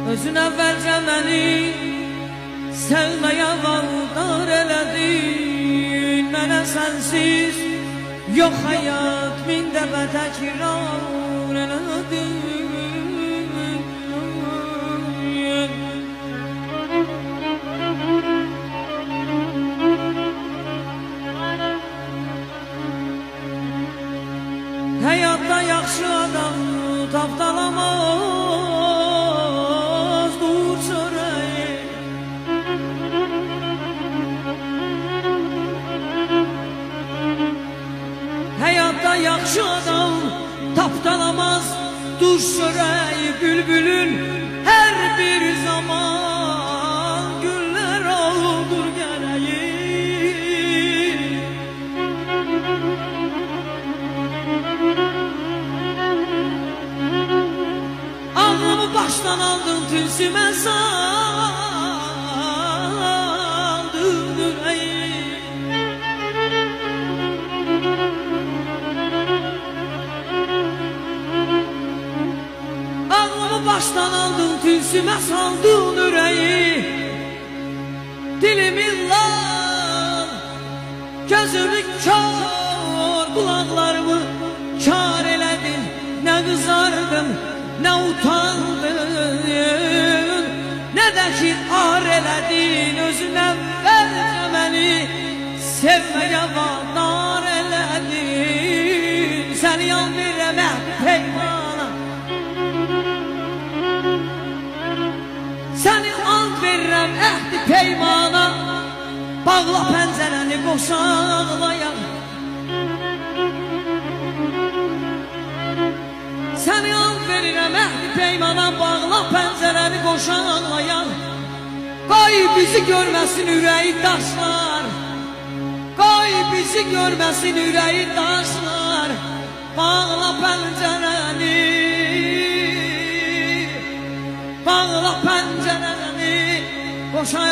Özün əvvəlcə məni sevməyə vadar elədin. Mənə sənsiz yox həyat min dəfə təkrar elədin. Həyatda yaxşı adam tapdalamaz dur çörəyi. Həyatda yaxşı adam tapdalamaz dur çörəyi. Bülbülün hər bir zaman güller olur gərəyi. Baştan aldın tülsüme saldın yüreği. Ağlamı baştan aldın tülsüme saldın yüreği. Dilimin lan, gözümü kör, kulaklarımı kar eledin. Ne kızardın, ne utandın, ne de ki ar elədin. Özün əvvəlcə məni sevməyə vadar elədin. Səni yan verirəm əhd peymana, səni and verirəm əhd peymana. Bağla pəncərəni qoşa ağlayan, səni and verirəm əhd peymana. Bağla pəncərəni qoşan ağlayan. Qoy bizi görməsin ürəyi daşlar, qoy bizi görməsin ürəyi daşlar. Bağla pəncərəni, bağla pəncərəni qoşan